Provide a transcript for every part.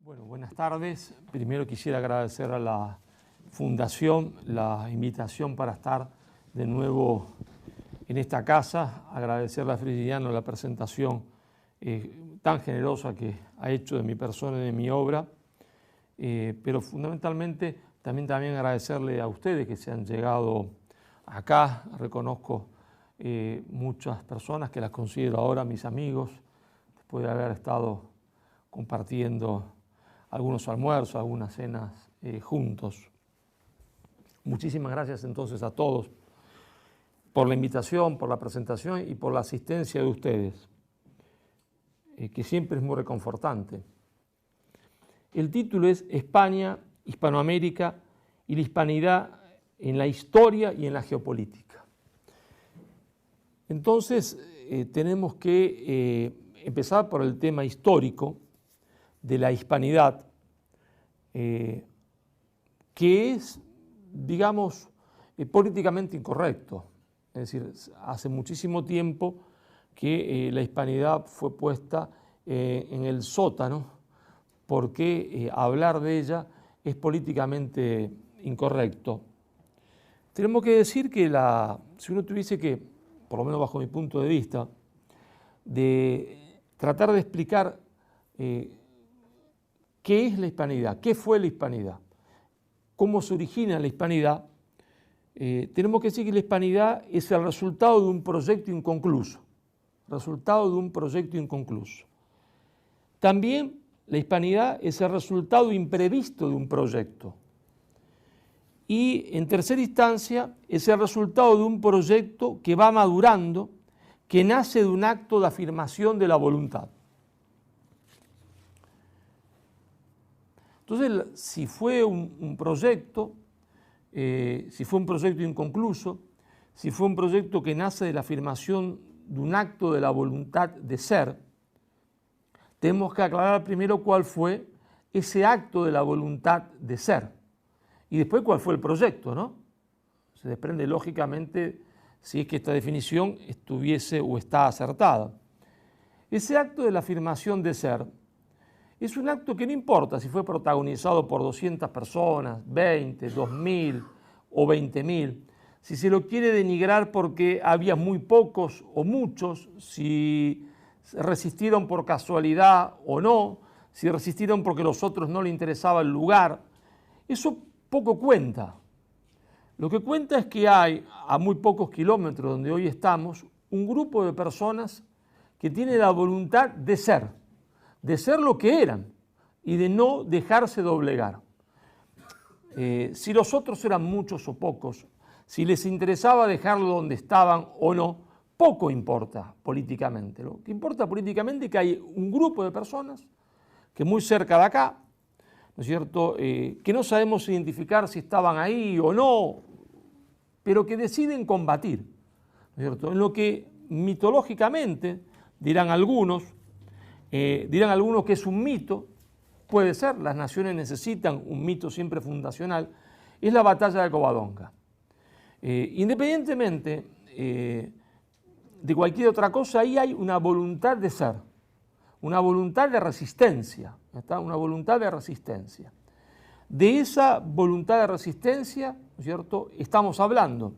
Bueno, buenas tardes. Primero quisiera agradecer a la Fundación la invitación para estar de nuevo en esta casa, agradecerle a Frigidiano la presentación tan generosa que ha hecho de mi persona y de mi obra, pero fundamentalmente también agradecerle a ustedes que se han llegado acá. Reconozco muchas personas que las considero ahora mis amigos, después de haber estado compartiendo algunos almuerzos, algunas cenas juntos. Muchísimas gracias entonces a todos por la invitación, por la presentación y por la asistencia de ustedes, que siempre es muy reconfortante. El título es España, Hispanoamérica y la hispanidad en la historia y en la geopolítica. Entonces tenemos que empezar por el tema histórico de la hispanidad, que es, digamos, políticamente incorrecto. Es decir, hace muchísimo tiempo que la hispanidad fue puesta en el sótano porque hablar de ella es políticamente incorrecto. Tenemos que decir que si uno tuviese que, por lo menos bajo mi punto de vista, de tratar de explicar ¿qué es la hispanidad? ¿Qué fue la hispanidad? ¿Cómo se origina la hispanidad? Tenemos que decir que la hispanidad es el resultado de un proyecto inconcluso. También la hispanidad es el resultado imprevisto de un proyecto. Y en tercera instancia es el resultado de un proyecto que va madurando, que nace de un acto de afirmación de la voluntad. Entonces, si fue un proyecto, si fue un proyecto inconcluso, si fue un proyecto que nace de la afirmación de un acto de la voluntad de ser, tenemos que aclarar primero cuál fue ese acto de la voluntad de ser y después cuál fue el proyecto, ¿no? Se desprende lógicamente si es que esta definición estuviese o está acertada. Ese acto de la afirmación de ser es un acto que no importa si fue protagonizado por 200 personas, 20, 2000 o 20.000, si se lo quiere denigrar porque había muy pocos o muchos, si resistieron por casualidad o no, si resistieron porque a los otros no les interesaba el lugar, eso poco cuenta. Lo que cuenta es que hay, a muy pocos kilómetros donde hoy estamos, un grupo de personas que tiene la voluntad de ser lo que eran y de no dejarse doblegar. Si los otros eran muchos o pocos, si les interesaba dejarlo donde estaban o no, poco importa políticamente. Lo que importa políticamente es que hay un grupo de personas que muy cerca de acá, ¿no es cierto?, que no sabemos identificar si estaban ahí o no, pero que deciden combatir, ¿no es cierto?, en lo que mitológicamente, dirán algunos que es un mito, puede ser, las naciones necesitan un mito siempre fundacional, es la batalla de Covadonga. Independientemente de cualquier otra cosa, ahí hay una voluntad de ser, una voluntad de resistencia, ¿está? Una voluntad de resistencia. De esa voluntad de resistencia, ¿no es cierto?, estamos hablando.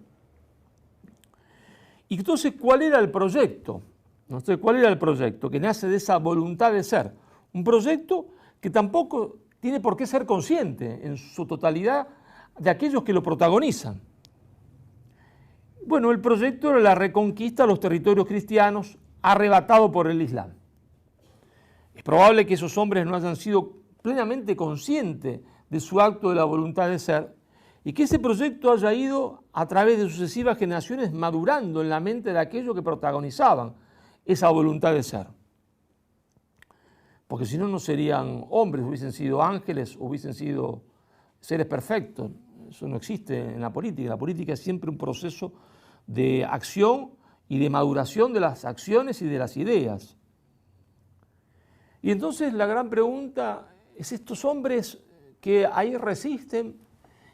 Y entonces, ¿cuál era el proyecto? Entonces, ¿cuál era el proyecto? Que nace de esa voluntad de ser. Un proyecto que tampoco tiene por qué ser consciente en su totalidad de aquellos que lo protagonizan. Bueno, el proyecto era la reconquista de los territorios cristianos arrebatado por el Islam. Es probable que esos hombres no hayan sido plenamente conscientes de su acto de la voluntad de ser y que ese proyecto haya ido a través de sucesivas generaciones madurando en la mente de aquellos que protagonizaban esa voluntad de ser. Porque si no, no serían hombres, hubiesen sido ángeles, hubiesen sido seres perfectos. Eso no existe en la política. La política es siempre un proceso de acción y de maduración de las acciones y de las ideas. Y entonces la gran pregunta es estos hombres que ahí resisten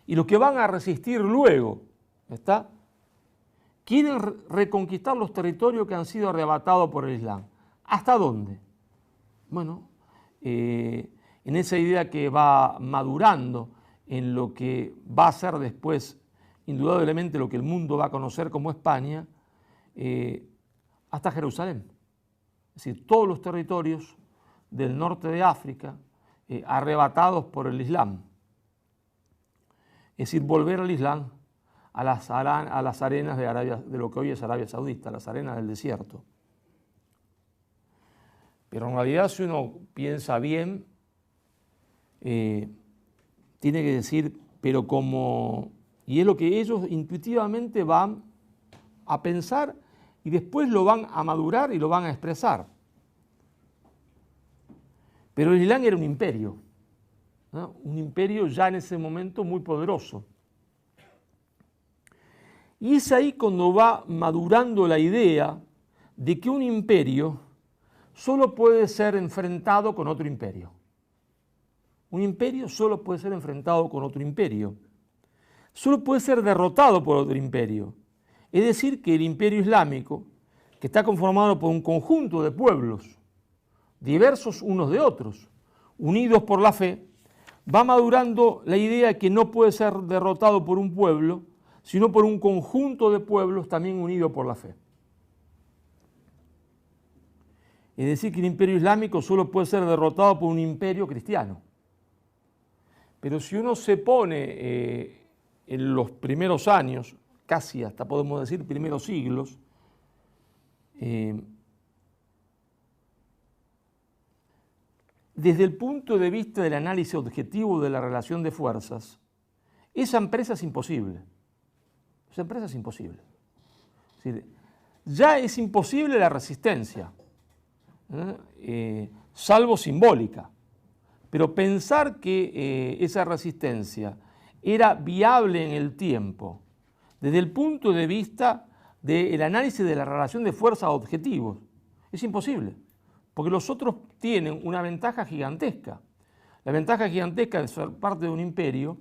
y los que van a resistir luego, ¿está?, quieren reconquistar los territorios que han sido arrebatados por el Islam. ¿Hasta dónde? Bueno, en esa idea que va madurando en lo que va a ser después, indudablemente, lo que el mundo va a conocer como España, hasta Jerusalén. Es decir, todos los territorios del norte de África arrebatados por el Islam. Es decir, volver al Islam a las arenas de lo que hoy es Arabia Saudita, las arenas del desierto. Pero en realidad, si uno piensa bien, tiene que decir, pero como, y es lo que ellos intuitivamente van a pensar y después lo van a madurar y lo van a expresar. Pero el Islam era un imperio, ¿no? Un imperio ya en ese momento muy poderoso. Y es ahí cuando va madurando la idea de que un imperio solo puede ser enfrentado con otro imperio. Un imperio solo puede ser enfrentado con otro imperio. Solo puede ser derrotado por otro imperio. Es decir, que el imperio islámico, que está conformado por un conjunto de pueblos, diversos unos de otros, unidos por la fe, va madurando la idea de que no puede ser derrotado por un pueblo, sino por un conjunto de pueblos también unidos por la fe. Es decir, que el imperio islámico solo puede ser derrotado por un imperio cristiano. Pero si uno se pone en los primeros años, casi hasta podemos decir primeros siglos, desde el punto de vista del análisis objetivo de la relación de fuerzas, esa empresa es imposible. Esa empresa es imposible. Es decir, ya es imposible la resistencia, salvo simbólica. Pero pensar que esa resistencia era viable en el tiempo, desde el punto de vista del análisis de la relación de fuerzas a objetivos, es imposible, porque los otros tienen una ventaja gigantesca. La ventaja gigantesca de ser parte de un imperio,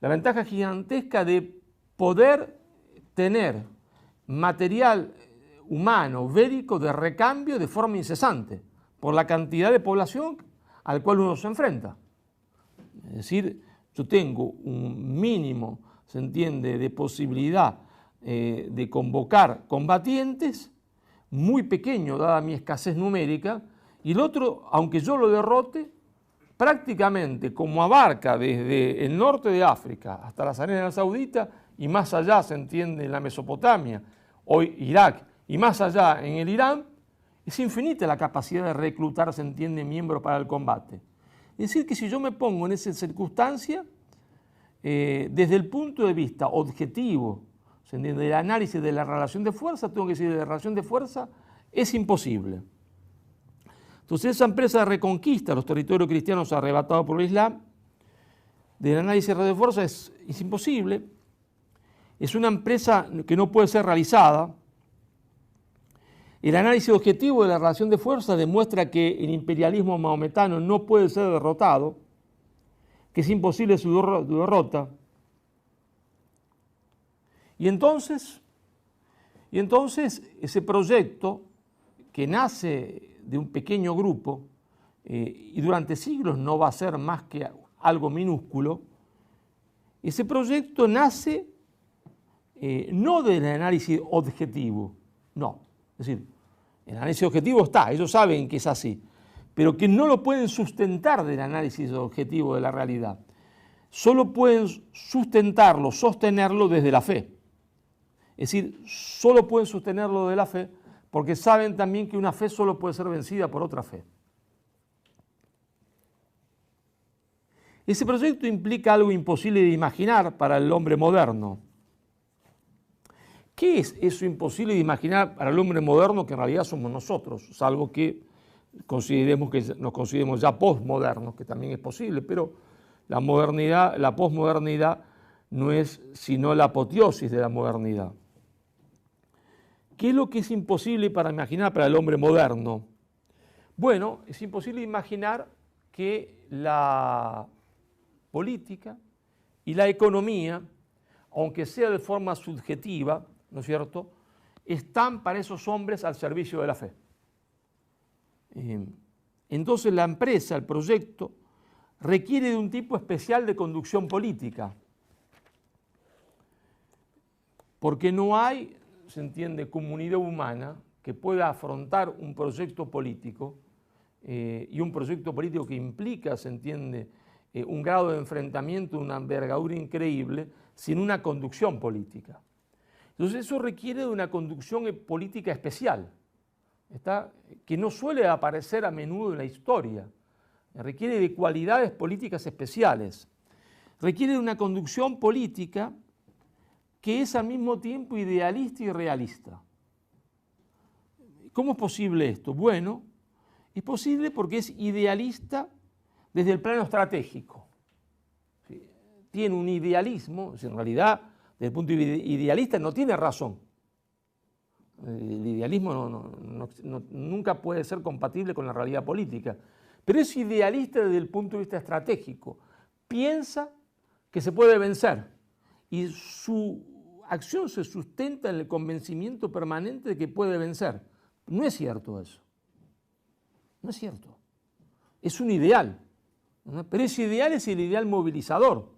la ventaja gigantesca de poder tener material humano, bélico, de recambio de forma incesante, por la cantidad de población al cual uno se enfrenta. Es decir, yo tengo un mínimo, se entiende, de posibilidad de convocar combatientes, muy pequeño dada mi escasez numérica, y el otro, aunque yo lo derrote, prácticamente como abarca desde el norte de África hasta las arenas sauditas y más allá, se entiende, en la Mesopotamia, hoy Irak, y más allá en el Irán, es infinita la capacidad de reclutar, se entiende, miembros para el combate. Es decir, que si yo me pongo en esa circunstancia, desde el punto de vista objetivo, se entiende, del análisis de la relación de fuerza, tengo que decir que la relación de fuerza es imposible. Entonces, esa empresa de reconquista de los territorios cristianos arrebatados por el Islam, del análisis de fuerza es imposible. Es una empresa que no puede ser realizada. El análisis objetivo de la relación de fuerza demuestra que el imperialismo maometano no puede ser derrotado, que es imposible su derrota. Y entonces ese proyecto que nace de un pequeño grupo y durante siglos no va a ser más que algo minúsculo, ese proyecto nace no del análisis objetivo, no. Es decir, el análisis objetivo está, ellos saben que es así, pero que no lo pueden sustentar del análisis objetivo de la realidad. Solo pueden sustentarlo, sostenerlo desde la fe. Es decir, solo pueden sostenerlo de la fe porque saben también que una fe solo puede ser vencida por otra fe. Ese proyecto implica algo imposible de imaginar para el hombre moderno. ¿Qué es eso imposible de imaginar para el hombre moderno que en realidad somos nosotros? Salvo que nos consideremos ya postmodernos, que también es posible, pero la modernidad, la posmodernidad no es sino la apoteosis de la modernidad. ¿Qué es lo que es imposible para imaginar para el hombre moderno? Bueno, es imposible imaginar que la política y la economía, aunque sea de forma subjetiva, ¿no es cierto?, están para esos hombres al servicio de la fe. Entonces la empresa, el proyecto, requiere de un tipo especial de conducción política, porque no hay, se entiende, comunidad humana que pueda afrontar un proyecto político y un proyecto político que implica, se entiende, un grado de enfrentamiento, una envergadura increíble, sin una conducción política. Entonces eso requiere de una conducción política especial, que no suele aparecer a menudo en la historia. Requiere de cualidades políticas especiales. Requiere de una conducción política que es al mismo tiempo idealista y realista. ¿Cómo es posible esto? Bueno, es posible porque es idealista desde el plano estratégico. Tiene un idealismo, en realidad, desde el punto de vista idealista no tiene razón. El idealismo nunca puede ser compatible con la realidad política, pero es idealista desde el punto de vista estratégico. Piensa que se puede vencer y su acción se sustenta en el convencimiento permanente de que puede vencer. No es cierto eso. No es cierto. Es un ideal. Pero ese ideal es el ideal movilizador.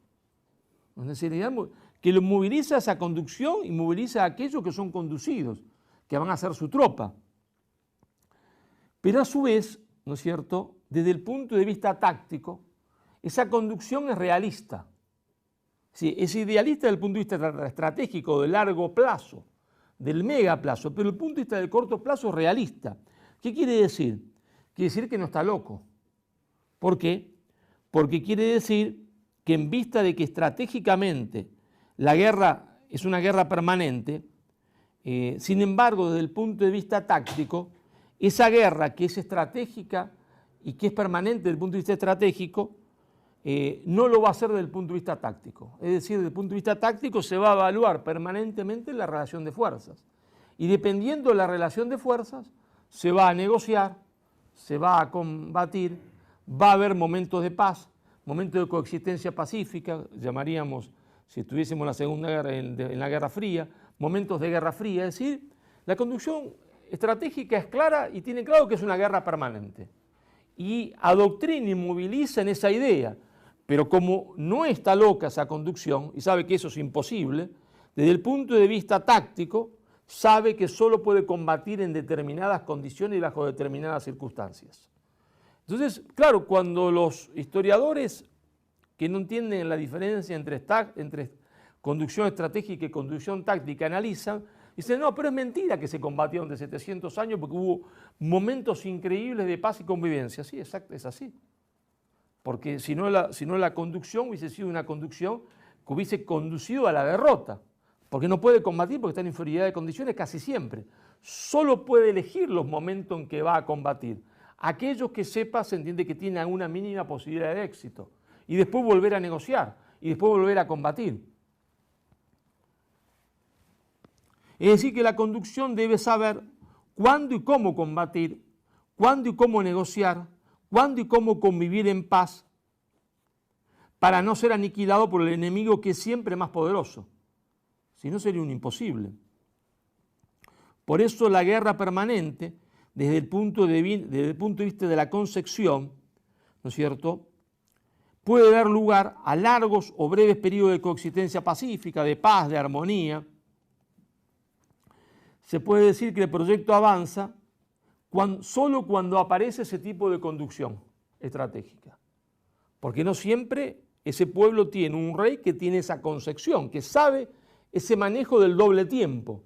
Es el ideal que lo moviliza esa conducción y moviliza a aquellos que son conducidos, que van a ser su tropa. Pero a su vez, ¿no es cierto?, desde el punto de vista táctico, esa conducción es realista. Sí, es idealista desde el punto de vista estratégico, de largo plazo, del mega plazo, pero el punto de vista del corto plazo es realista. ¿Qué quiere decir? Quiere decir que no está loco. ¿Por qué? Porque quiere decir que en vista de que estratégicamente la guerra es una guerra permanente, sin embargo, desde el punto de vista táctico, esa guerra que es estratégica y que es permanente desde el punto de vista estratégico, no lo va a hacer desde el punto de vista táctico. Es decir, desde el punto de vista táctico se va a evaluar permanentemente la relación de fuerzas. Y dependiendo de la relación de fuerzas, se va a negociar, se va a combatir, va a haber momentos de paz, momentos de coexistencia pacífica, llamaríamos, si estuviésemos en la Segunda Guerra, en la Guerra Fría, momentos de Guerra Fría. Es decir, la conducción estratégica es clara y tiene claro que es una guerra permanente. Y adoctrina y moviliza en esa idea. Pero como no está loca esa conducción y sabe que eso es imposible, desde el punto de vista táctico, sabe que solo puede combatir en determinadas condiciones y bajo determinadas circunstancias. Entonces, claro, cuando los historiadores que no entienden la diferencia entre conducción estratégica y conducción táctica analizan, dicen, no, pero es mentira que se combatió durante 700 años porque hubo momentos increíbles de paz y convivencia. Sí, exacto, es así. Porque si no la conducción hubiese sido una conducción que hubiese conducido a la derrota. Porque no puede combatir porque está en inferioridad de condiciones casi siempre. Solo puede elegir los momentos en que va a combatir. Aquellos que sepa, se entiende que tienen una mínima posibilidad de éxito. Y después volver a negociar. Y después volver a combatir. Es decir, que la conducción debe saber cuándo y cómo combatir, cuándo y cómo negociar, cuándo y cómo convivir en paz, para no ser aniquilado por el enemigo que es siempre más poderoso. Si no, sería un imposible. Por eso la guerra permanente, desde el punto de vista de la concepción, ¿no es cierto?, puede dar lugar a largos o breves periodos de coexistencia pacífica, de paz, de armonía. Se puede decir que el proyecto avanza solo cuando aparece ese tipo de conducción estratégica. Porque no siempre ese pueblo tiene un rey que tiene esa concepción, que sabe ese manejo del doble tiempo.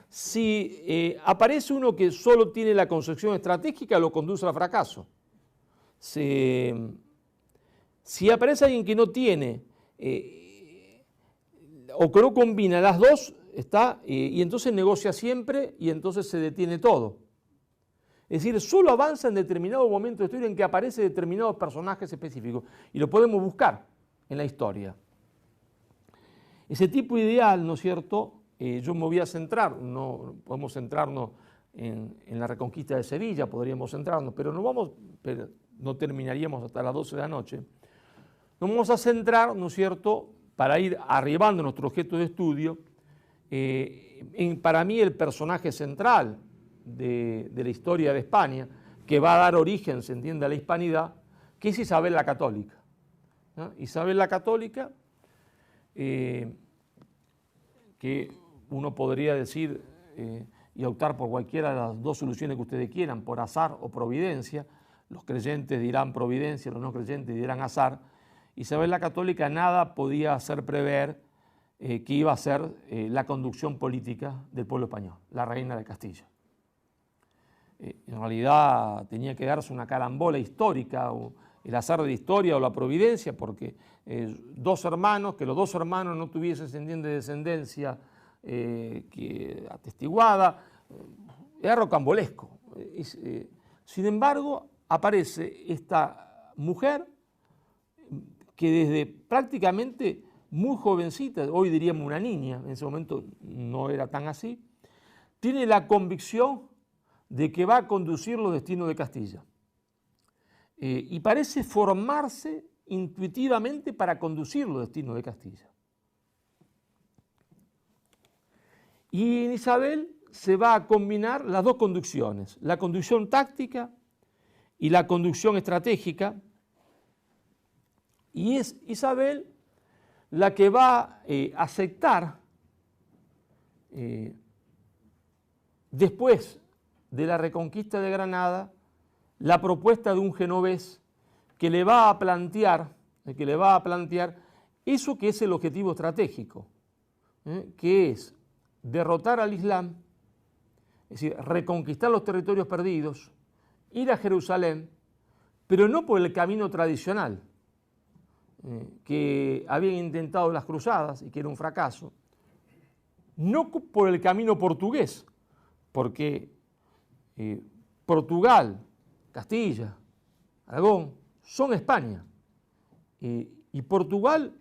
Si aparece uno que solo tiene la concepción estratégica, lo conduce al fracaso. Si aparece alguien que no tiene o que no combina las dos, y entonces negocia siempre y entonces se detiene todo. Es decir, solo avanza en determinado momento de historia en que aparece determinados personajes específicos y lo podemos buscar en la historia. Ese tipo ideal, ¿no es cierto? Yo me voy a centrar, no podemos centrarnos en la reconquista de Sevilla, podríamos centrarnos, pero no terminaríamos hasta las 12 de la noche. Nos vamos a centrar, ¿no es cierto?, para ir arribando a nuestro objeto de estudio, para mí el personaje central de la historia de España, que va a dar origen, se entiende, a la hispanidad, que es Isabel la Católica. ¿no? Isabel la Católica, que uno podría decir y optar por cualquiera de las dos soluciones que ustedes quieran, por azar o providencia. Los creyentes dirán providencia, los no creyentes dirán azar. Isabel la Católica nada podía hacer prever que iba a ser la conducción política del pueblo español, la reina de Castilla. En realidad tenía que darse una carambola histórica, o el azar de la historia o la providencia, porque dos hermanos, que los dos hermanos no tuviesen descendencia atestiguada, era rocambolesco. Sin embargo, aparece esta mujer que desde prácticamente muy jovencita, hoy diríamos una niña, en ese momento no era tan así, tiene la convicción de que va a conducir los destinos de Castilla. Y parece formarse intuitivamente para conducir los destinos de Castilla. Y en Isabel se va a combinar las dos conducciones, la conducción táctica y la conducción estratégica, y es Isabel la que va a aceptar, después de la reconquista de Granada, la propuesta de un genovés que le va a plantear eso que es el objetivo estratégico, que es derrotar al Islam, es decir, reconquistar los territorios perdidos, ir a Jerusalén, pero no por el camino tradicional que habían intentado las cruzadas y que era un fracaso, no por el camino portugués, porque Portugal, Castilla, Aragón son España, y Portugal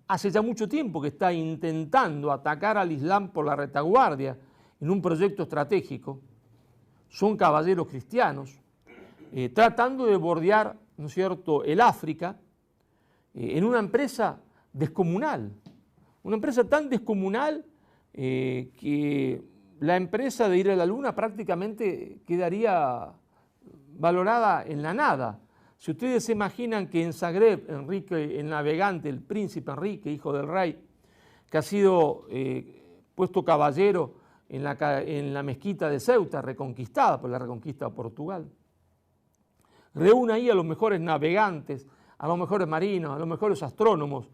hace ya mucho tiempo que está intentando atacar al Islam por la retaguardia en un proyecto estratégico. Son caballeros cristianos, tratando de bordear, ¿no es cierto?, el África, en una empresa descomunal, una empresa tan descomunal que la empresa de ir a la Luna prácticamente quedaría valorada en la nada. Si ustedes se imaginan que en Zagreb, Enrique el Navegante, el príncipe Enrique, hijo del rey, que ha sido puesto caballero en la mezquita de Ceuta, reconquistada por la reconquista de Portugal, reúne ahí a los mejores navegantes, a los mejores marinos, a los mejores astrónomos,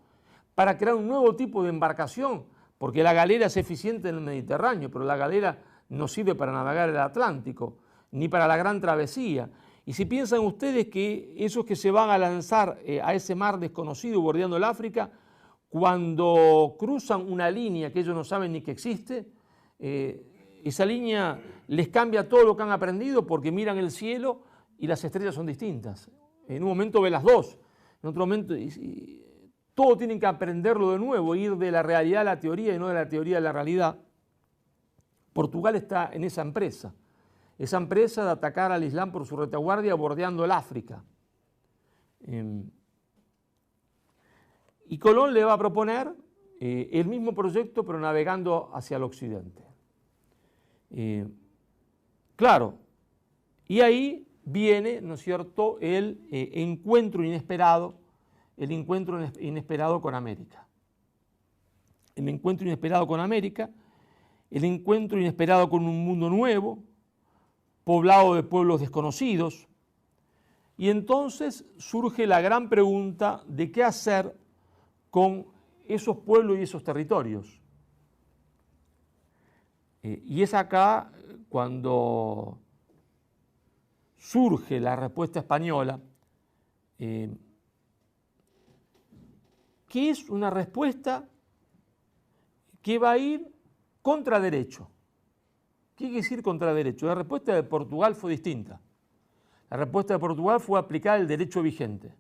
para crear un nuevo tipo de embarcación, porque la galera es eficiente en el Mediterráneo, pero la galera no sirve para navegar el Atlántico, ni para la gran travesía. Y si piensan ustedes que esos que se van a lanzar a ese mar desconocido bordeando el África, cuando cruzan una línea que ellos no saben ni que existe, esa línea les cambia todo lo que han aprendido, porque miran el cielo y las estrellas son distintas. En un momento ve las dos, en otro momento todo tienen que aprenderlo de nuevo, ir de la realidad a la teoría y no de la teoría a la realidad. Portugal está en esa empresa de atacar al Islam por su retaguardia bordeando el África. Y Colón le va a proponer el mismo proyecto pero navegando hacia el occidente. Claro, y ahí viene, ¿no es cierto?, el encuentro inesperado con América. El encuentro inesperado con América, el encuentro inesperado con un mundo nuevo, poblado de pueblos desconocidos, y entonces surge la gran pregunta de qué hacer con esos pueblos y esos territorios. Y es acá cuando surge la respuesta española, que es una respuesta que va a ir contra derecho. ¿Qué quiere decir contra derecho? La respuesta de Portugal fue distinta. La respuesta de Portugal fue aplicar el derecho vigente.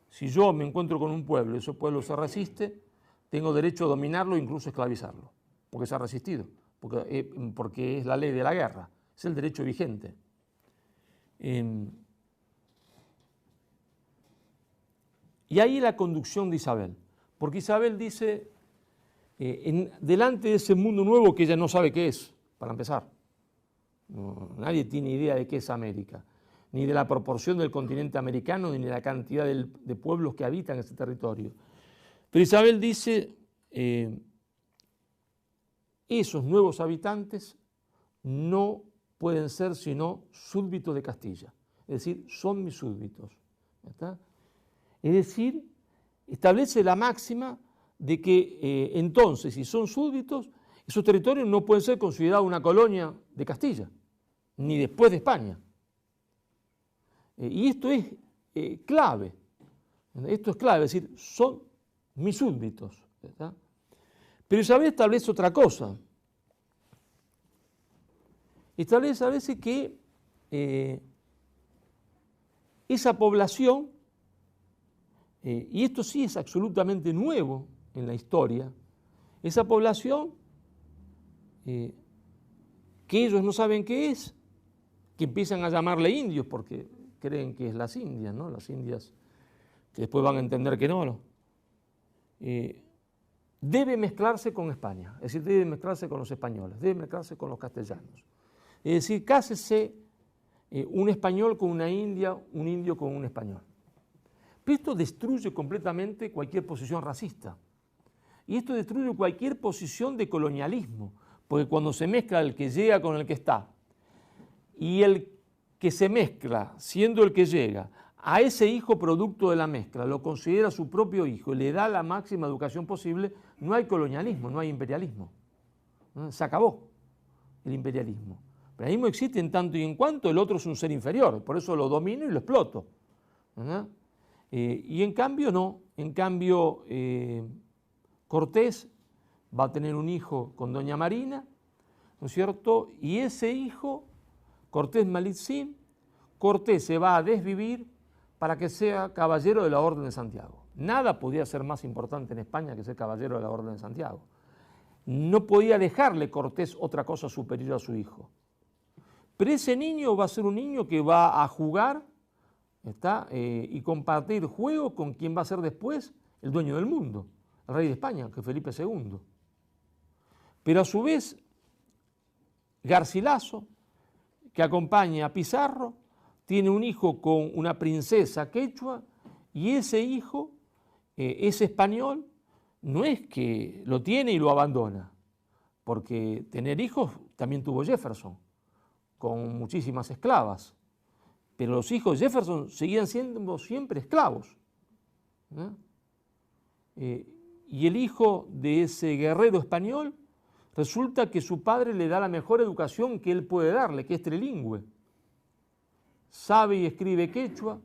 Si yo me encuentro con un pueblo y ese pueblo se resiste, tengo derecho a dominarlo e incluso esclavizarlo, porque se ha resistido, porque es la ley de la guerra, es el derecho vigente. Y ahí la conducción de Isabel, porque Isabel dice, delante de ese mundo nuevo que ella no sabe qué es, para empezar, nadie tiene idea de qué es América, ni de la proporción del continente americano, ni de la cantidad de pueblos que habitan ese territorio. Pero Isabel dice, esos nuevos habitantes no pueden ser sino súbditos de Castilla, es decir, son mis súbditos. ¿Está? Es decir, establece la máxima de que entonces, si son súbditos, esos territorios no pueden ser considerados una colonia de Castilla, ni después de España. Y esto es clave, esto es clave, es decir, son mis súbditos. ¿Verdad? Pero Isabel establece otra cosa. Establece que esa población, y esto sí es absolutamente nuevo en la historia, esa población que ellos no saben qué es, que empiezan a llamarle indios porque creen que es las Indias, ¿no? Las Indias que después van a entender que no. Debe mezclarse con España, es decir, debe mezclarse con los españoles, debe mezclarse con los castellanos. Es decir, cásese un español con una india, un indio con un español. Pero esto destruye completamente cualquier posición racista. Y esto destruye cualquier posición de colonialismo, porque cuando se mezcla el que llega con el que está, y el que se mezcla, siendo el que llega, a ese hijo producto de la mezcla, lo considera su propio hijo y le da la máxima educación posible, no hay colonialismo, no hay imperialismo. Se acabó el imperialismo. El imperialismo existe en tanto y en cuanto el otro es un ser inferior, por eso lo domino y lo exploto. Y en cambio no, en cambio Cortés va a tener un hijo con doña Marina, ¿no es cierto? Y ese hijo, Cortés Malitzin, Cortés se va a desvivir para que sea caballero de la Orden de Santiago. Nada podía ser más importante en España que ser caballero de la Orden de Santiago. No podía dejarle Cortés otra cosa superior a su hijo. Pero ese niño va a ser un niño que va a jugar y compartir juego con quien va a ser después el dueño del mundo, el rey de España, que es Felipe II. Pero a su vez, Garcilaso, que acompaña a Pizarro, tiene un hijo con una princesa quechua y ese hijo, ese español, no es que lo tiene y lo abandona, porque tener hijos también tuvo Jefferson, con muchísimas esclavas, pero los hijos de Jefferson seguían siendo siempre esclavos. Y el hijo de ese guerrero español resulta que su padre le da la mejor educación que él puede darle, que es trilingüe. Sabe y escribe quechua,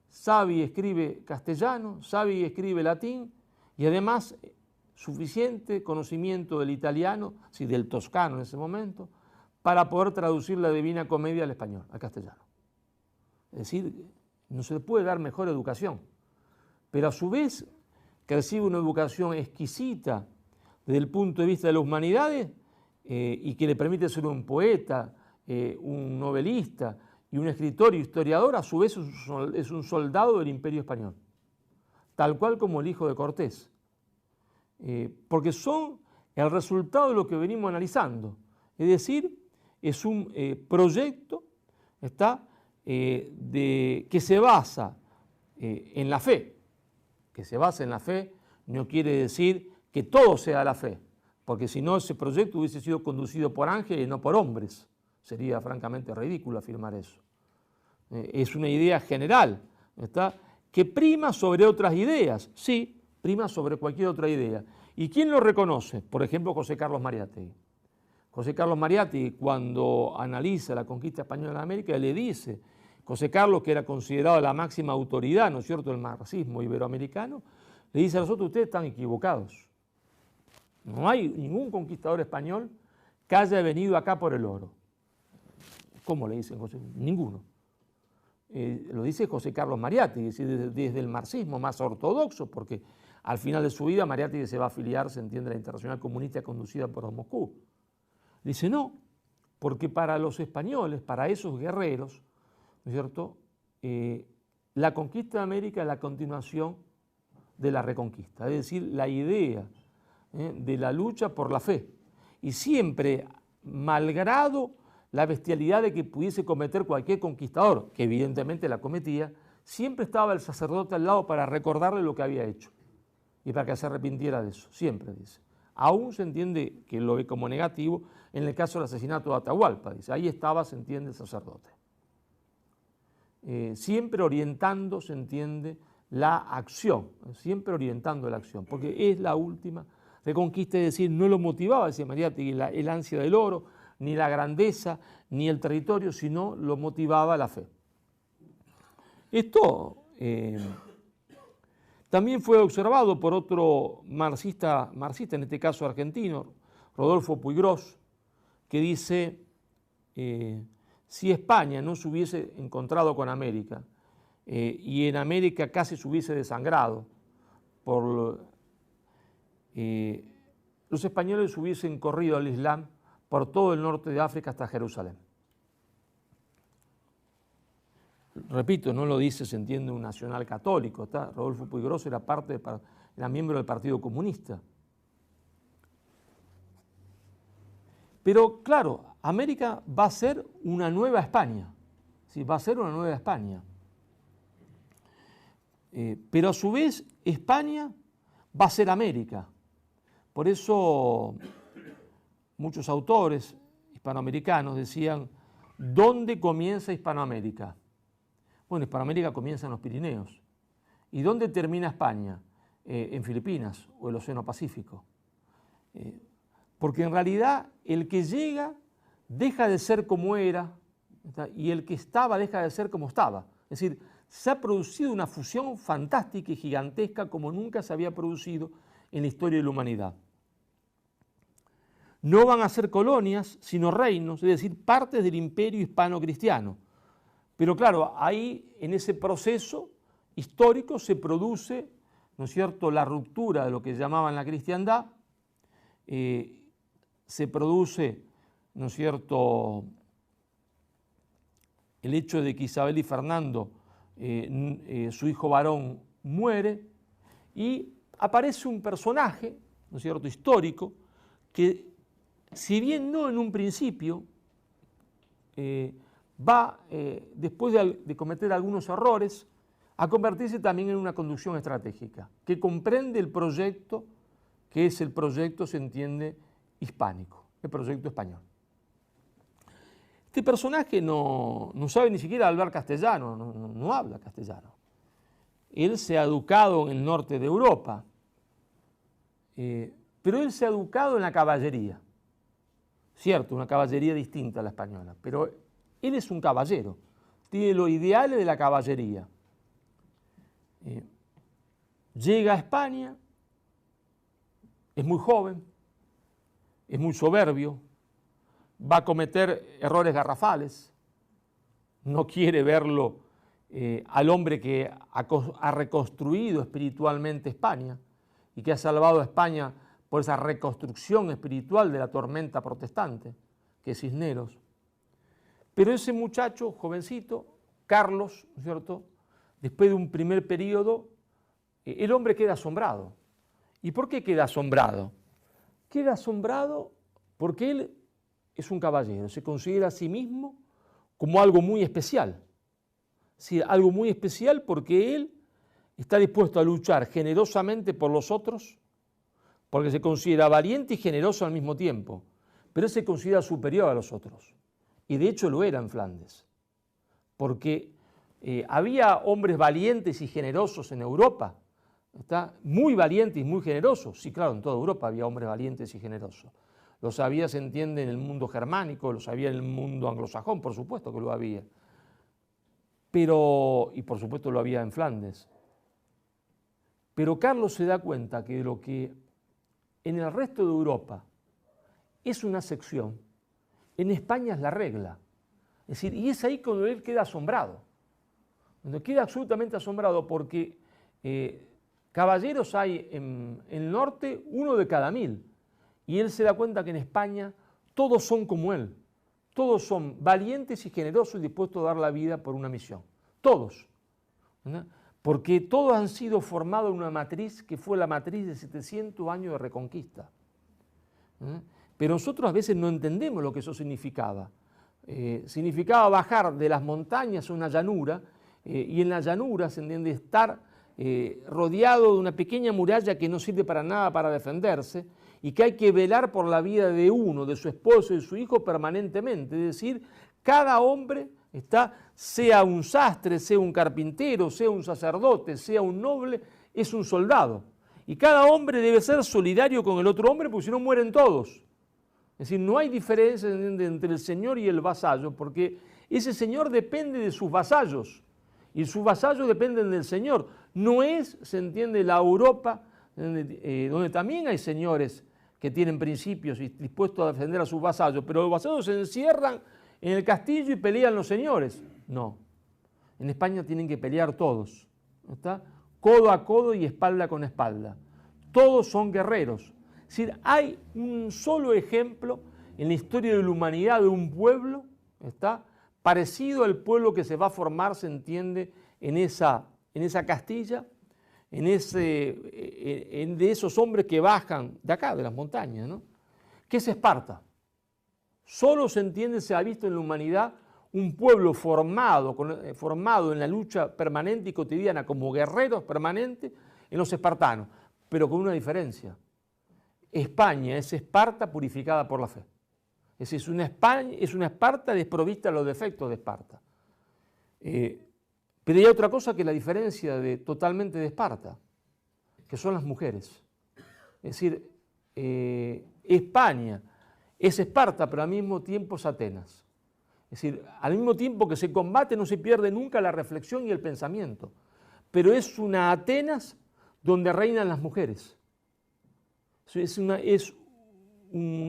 sabe y escribe castellano, sabe y escribe latín, y además suficiente conocimiento del italiano, sí, del toscano en ese momento, para poder traducir la Divina Comedia al español, al castellano. Es decir, no se le puede dar mejor educación, pero a su vez que recibe una educación exquisita desde el punto de vista de las humanidades y que le permite ser un poeta, un novelista y un escritor y historiador, a su vez es un soldado del Imperio Español, tal cual como el hijo de Cortés, porque son el resultado de lo que venimos analizando, es decir, es un proyecto que se basa en la fe. Que se basa en la fe no quiere decir que todo sea la fe, porque si no ese proyecto hubiese sido conducido por ángeles y no por hombres. Sería francamente ridículo afirmar eso. Es una idea general, que prima sobre otras ideas, sí, prima sobre cualquier otra idea. ¿Y quién lo reconoce? Por ejemplo, José Carlos Mariátegui. José Carlos Mariátegui, cuando analiza la conquista española de América, le dice, José Carlos, que era considerado la máxima autoridad, ¿no es cierto?, del marxismo iberoamericano, le dice a nosotros, ustedes están equivocados. No hay ningún conquistador español que haya venido acá por el oro. ¿Cómo le dicen José? Ninguno. Lo dice José Carlos Mariátegui, desde el marxismo más ortodoxo, porque al final de su vida Mariátegui se va a afiliar, se entiende, a la Internacional Comunista conducida por Moscú. Dice, no, porque para los españoles, para esos guerreros, ¿no es cierto?, la conquista de América es la continuación de la reconquista, es decir, la idea de la lucha por la fe. Y siempre, malgrado la bestialidad de que pudiese cometer cualquier conquistador, que evidentemente la cometía, siempre estaba el sacerdote al lado para recordarle lo que había hecho y para que se arrepintiera de eso, siempre dice. Aún se entiende que lo ve como negativo en el caso del asesinato de Atahualpa, dice, ahí estaba, se entiende, el sacerdote. Siempre orientando, se entiende, la acción, siempre orientando la acción, porque es la última reconquista, es decir, no lo motivaba, decía Mariátegui, el ansia del oro, ni la grandeza, ni el territorio, sino lo motivaba la fe. Esto también fue observado por otro marxista, en este caso argentino, Rodolfo Puigros, que dice, si España no se hubiese encontrado con América, y en América casi se hubiese desangrado, los españoles hubiesen corrido al Islam por todo el norte de África hasta Jerusalén. Repito, no lo dice, se entiende, un nacional católico, ¿está? Rodolfo Puigros era miembro del Partido Comunista. Pero claro, América va a ser una nueva España, ¿sí? Va a ser una nueva España. Pero a su vez España va a ser América. Por eso muchos autores hispanoamericanos decían, ¿dónde comienza Hispanoamérica? Bueno, Hispanoamérica comienza en los Pirineos. ¿Y dónde termina España? En Filipinas o el Océano Pacífico. Porque en realidad el que llega deja de ser como era, ¿está? Y el que estaba deja de ser como estaba. Es decir, se ha producido una fusión fantástica y gigantesca como nunca se había producido en la historia de la humanidad. No van a ser colonias, sino reinos, es decir, partes del imperio hispano-cristiano. Pero claro, ahí en ese proceso histórico se produce, ¿no es cierto?, la ruptura de lo que llamaban la cristiandad, se produce, ¿no es cierto?, el hecho de que Isabel y Fernando, su hijo varón, muere y aparece un personaje, ¿no es cierto?, histórico, que si bien no en un principio, va, después de cometer algunos errores, a convertirse también en una conducción estratégica, que comprende el proyecto, que es el proyecto, se entiende, hispánico, el proyecto español. Este personaje no sabe ni siquiera hablar castellano, no habla castellano. Él se ha educado en el norte de Europa, pero él se ha educado en la caballería. Cierto, una caballería distinta a la española, pero él es un caballero, tiene los ideales de la caballería. Llega a España, es muy joven, es muy soberbio, va a cometer errores garrafales, no quiere verlo al hombre que ha reconstruido espiritualmente España y que ha salvado a España por esa reconstrucción espiritual de la tormenta protestante, que es Cisneros. Pero ese muchacho, jovencito, Carlos, ¿no es cierto?, después de un primer periodo, el hombre queda asombrado. ¿Y por qué queda asombrado? Queda asombrado porque él es un caballero, se considera a sí mismo como algo muy especial. Sí, algo muy especial porque él está dispuesto a luchar generosamente por los otros, porque se considera valiente y generoso al mismo tiempo, pero él se considera superior a los otros. Y de hecho lo era en Flandes, porque había hombres valientes y generosos en Europa, ¿está? Muy valientes y muy generosos. Sí, claro, en toda Europa había hombres valientes y generosos. Los había, se entiende, en el mundo germánico, los había en el mundo anglosajón, por supuesto que lo había. Y por supuesto lo había en Flandes. Pero Carlos se da cuenta que lo que en el resto de Europa es una excepción, en España es la regla. Es decir, y es ahí cuando él queda asombrado. Cuando queda absolutamente asombrado porque caballeros hay en el norte, 1 de cada 1000. Y él se da cuenta que en España todos son como él. Todos son valientes y generosos y dispuestos a dar la vida por una misión. Todos. ¿No? Porque todos han sido formados en una matriz que fue la matriz de 700 años de reconquista. ¿No? Pero nosotros a veces no entendemos lo que eso significaba. significaba bajar de las montañas a una llanura, y en la llanura se entiende estar rodeado de una pequeña muralla que no sirve para nada para defenderse, y que hay que velar por la vida de uno, de su esposo y de su hijo permanentemente. Es decir, cada hombre sea un sastre, sea un carpintero, sea un sacerdote, sea un noble, es un soldado. Y cada hombre debe ser solidario con el otro hombre, porque si no mueren todos. Es decir, no hay diferencia entre el señor y el vasallo, porque ese señor depende de sus vasallos, y sus vasallos dependen del señor. No es, se entiende, la Europa, donde también hay señores que tienen principios y dispuestos a defender a sus vasallos, pero los vasallos se encierran en el castillo y pelean los señores. No, en España tienen que pelear todos, ¿está? Codo a codo y espalda con espalda. Todos son guerreros. Es decir, hay un solo ejemplo en la historia de la humanidad de un pueblo, ¿está?, parecido al pueblo que se va a formar, se entiende, en esa Castilla, de esos hombres que bajan de acá, de las montañas, ¿no?, que es Esparta. Solo se entiende, se ha visto en la humanidad un pueblo formado en la lucha permanente y cotidiana como guerreros permanentes en los espartanos, pero con una diferencia. España es Esparta purificada por la fe. Es decir, es una Esparta desprovista de los defectos de Esparta. Pero hay otra cosa que es la diferencia totalmente de Esparta, que son las mujeres. Es decir, España es Esparta, pero al mismo tiempo es Atenas. Es decir, al mismo tiempo que se combate no se pierde nunca la reflexión y el pensamiento, pero es una Atenas donde reinan las mujeres. Es una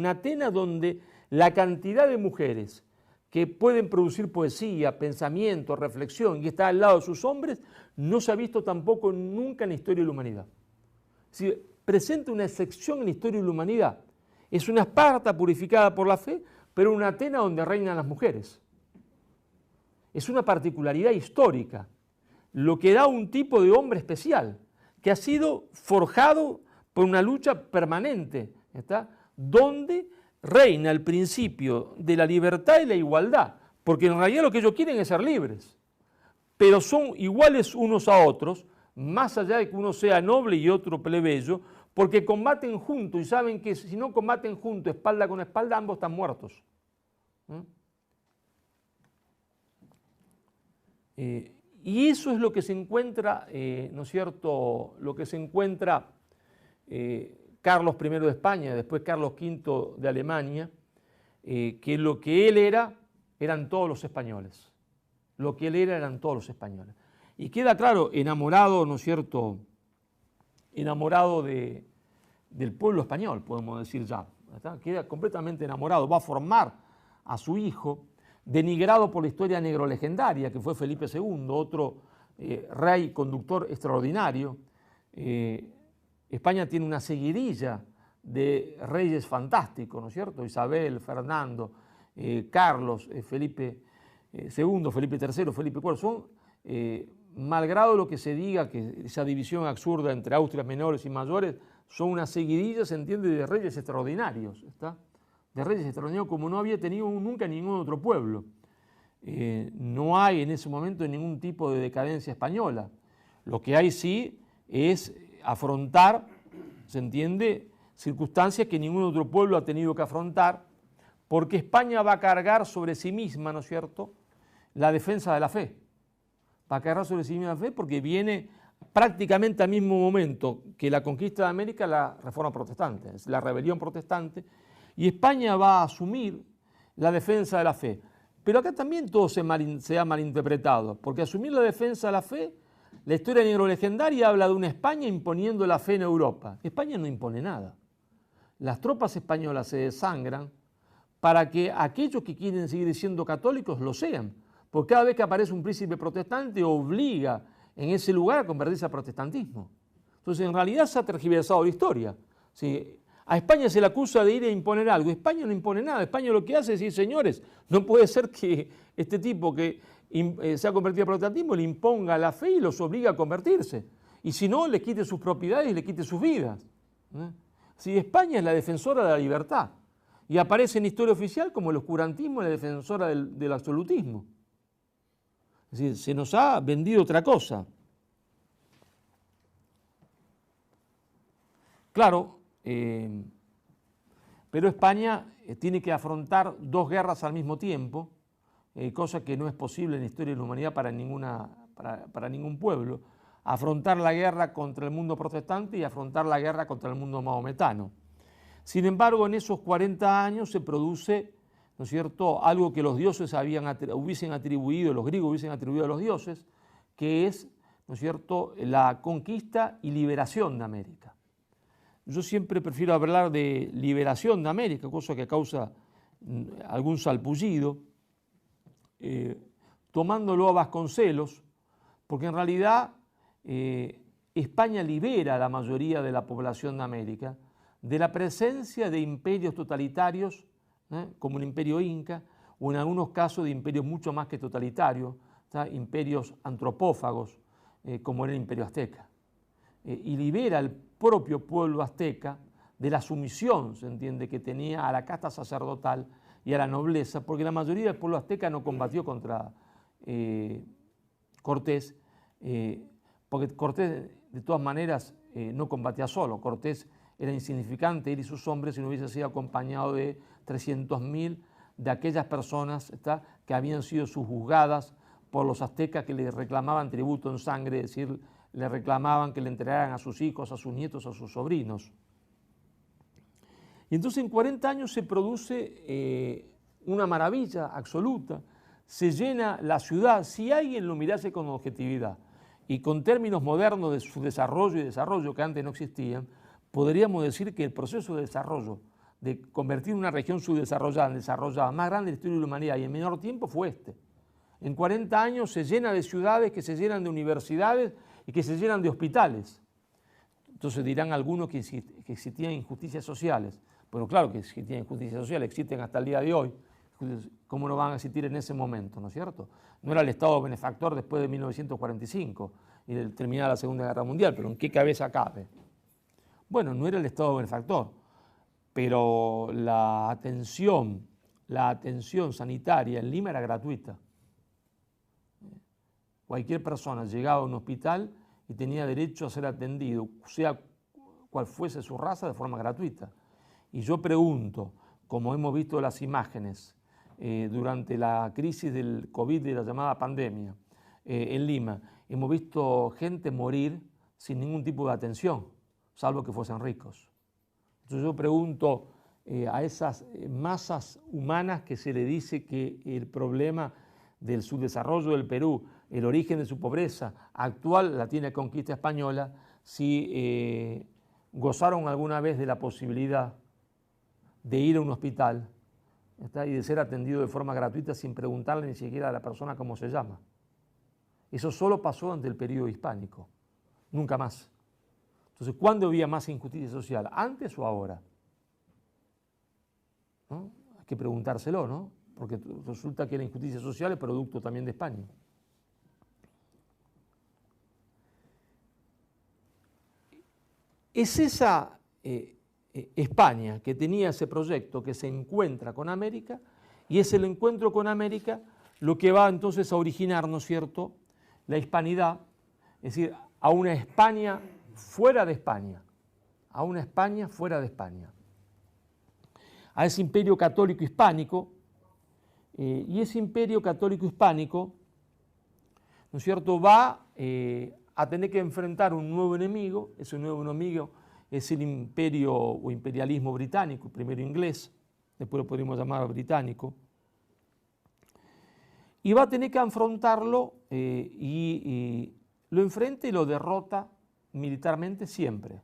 Atenas donde la cantidad de mujeres que pueden producir poesía, pensamiento, reflexión y está al lado de sus hombres, no se ha visto tampoco nunca en la historia de la humanidad. Es decir, presenta una excepción en la historia de la humanidad. Es una Esparta purificada por la fe, pero una Atenas donde reinan las mujeres. Es una particularidad histórica, lo que da un tipo de hombre especial, que ha sido forjado por una lucha permanente, ¿está?, donde reina el principio de la libertad y la igualdad, porque en realidad lo que ellos quieren es ser libres, pero son iguales unos a otros, más allá de que uno sea noble y otro plebeyo, porque combaten juntos y saben que si no combaten juntos, espalda con espalda, ambos están muertos. Y eso es lo que se encuentra, ¿no es cierto?, lo que se encuentra Carlos I de España, después Carlos V de Alemania, que lo que él eran todos los españoles. Lo que él eran todos los españoles. Y queda claro, enamorado, ¿no es cierto?, enamorado del pueblo español, podemos decir ya. ¿Está? Queda completamente enamorado, va a formar a su hijo, denigrado por la historia negrolegendaria, que fue Felipe II, otro rey conductor extraordinario. España tiene una seguidilla de reyes fantásticos, ¿no es cierto? Isabel, Fernando, Carlos, Felipe II, Felipe III, Felipe IV. Son, malgrado lo que se diga, que esa división absurda entre Austrias menores y mayores, son una seguidilla, se entiende, de reyes extraordinarios, ¿está? De reyes extraordinarios como no había tenido nunca ningún otro pueblo. No hay en ese momento ningún tipo de decadencia española. Lo que hay sí es afrontar, se entiende, circunstancias que ningún otro pueblo ha tenido que afrontar, porque España va a cargar sobre sí misma, ¿no es cierto?, la defensa de la fe. Va a cargar sobre sí misma la fe porque viene prácticamente al mismo momento que la conquista de América, la reforma protestante, la rebelión protestante, y España va a asumir la defensa de la fe. Pero acá también todo se ha malinterpretado, porque asumir la defensa de la fe, la historia negrolegendaria habla de una España imponiendo la fe en Europa. España no impone nada. Las tropas españolas se desangran para que aquellos que quieren seguir siendo católicos lo sean, porque cada vez que aparece un príncipe protestante obliga en ese lugar a convertirse al protestantismo. Entonces, en realidad se ha tergiversado la historia. ¿Sí? A España se le acusa de ir a imponer algo. España no impone nada. España lo que hace es decir, señores, no puede ser que este tipo que se ha convertido al protestantismo le imponga la fe y los obliga a convertirse. Y si no, le quite sus propiedades y le quite sus vidas. Si España es la defensora de la libertad. y aparece en la historia oficial como el oscurantismo y la defensora del absolutismo. Es decir, se nos ha vendido otra cosa. Claro, pero España tiene que afrontar dos guerras al mismo tiempo, cosa que no es posible en la historia de la humanidad para ningún pueblo. Afrontar la guerra contra el mundo protestante y afrontar la guerra contra el mundo mahometano. Sin embargo, en esos 40 años se produce, ¿no es cierto?, algo que los dioses hubiesen atribuido, los griegos hubiesen atribuido a los dioses, que es, ¿no es cierto?, la conquista y liberación de América. Yo siempre prefiero hablar de liberación de América, cosa que causa algún salpullido, tomándolo a Vasconcelos, porque en realidad España libera a la mayoría de la población de América de la presencia de imperios totalitarios, como el imperio inca, o en algunos casos de imperios mucho más que totalitarios, imperios antropófagos, como era el imperio azteca. Y libera al propio pueblo azteca de la sumisión, se entiende, que tenía a la casta sacerdotal y a la nobleza, porque la mayoría del pueblo azteca no combatió contra Cortés, porque Cortés de todas maneras no combatía solo. Cortés era insignificante, él y sus hombres, si no hubiese sido acompañado de 300.000 de aquellas personas que habían sido subjugadas por los aztecas, que le reclamaban tributo en sangre, es decir, le reclamaban que le entregaran a sus hijos, a sus nietos, a sus sobrinos. Y entonces en 40 años se produce una maravilla absoluta, se llena la ciudad. Si alguien lo mirase con objetividad y con términos modernos de su desarrollo y desarrollo que antes no existían, podríamos decir que el proceso de desarrollo, de convertir una región subdesarrollada en desarrollada, más grande de la historia de la humanidad y en menor tiempo, fue este. En 40 años se llena de ciudades, que se llenan de universidades y que se llenan de hospitales. Entonces dirán algunos que existían injusticias sociales. Pero claro que existían injusticias sociales, existen hasta el día de hoy. ¿Cómo no van a existir en ese momento, no es cierto? No era el Estado benefactor después de 1945 y de terminar la Segunda Guerra Mundial, pero ¿en qué cabeza cabe? Bueno, no era el Estado benefactor, pero la atención sanitaria en Lima era gratuita. Cualquier persona llegaba a un hospital y tenía derecho a ser atendido, sea cual fuese su raza, de forma gratuita. Y yo pregunto, como hemos visto las imágenes durante la crisis del COVID, de la llamada pandemia, en Lima, hemos visto gente morir sin ningún tipo de atención, salvo que fuesen ricos. Entonces yo pregunto a esas masas humanas que se le dice que el problema del subdesarrollo del Perú, el origen de su pobreza actual la tiene la conquista española, si gozaron alguna vez de la posibilidad de ir a un hospital y de ser atendido de forma gratuita sin preguntarle ni siquiera a la persona cómo se llama. Eso solo pasó ante el periodo hispánico, nunca más. Entonces, ¿cuándo había más injusticia social? ¿Antes o ahora? ¿No? Hay que preguntárselo, ¿no? Porque resulta que la injusticia social es producto también de España. Es esa España que tenía ese proyecto que se encuentra con América, y es el encuentro con América lo que va entonces a originar, ¿no es cierto?, la hispanidad, es decir, a una España fuera de España, a una España fuera de España, a ese imperio católico hispánico, y ese imperio católico hispánico, ¿no es cierto?, va a tener que enfrentar un nuevo enemigo. Ese nuevo enemigo es el imperio o imperialismo británico, primero inglés, después lo podríamos llamar británico, y va a tener que afrontarlo y lo enfrenta y lo derrota militarmente siempre,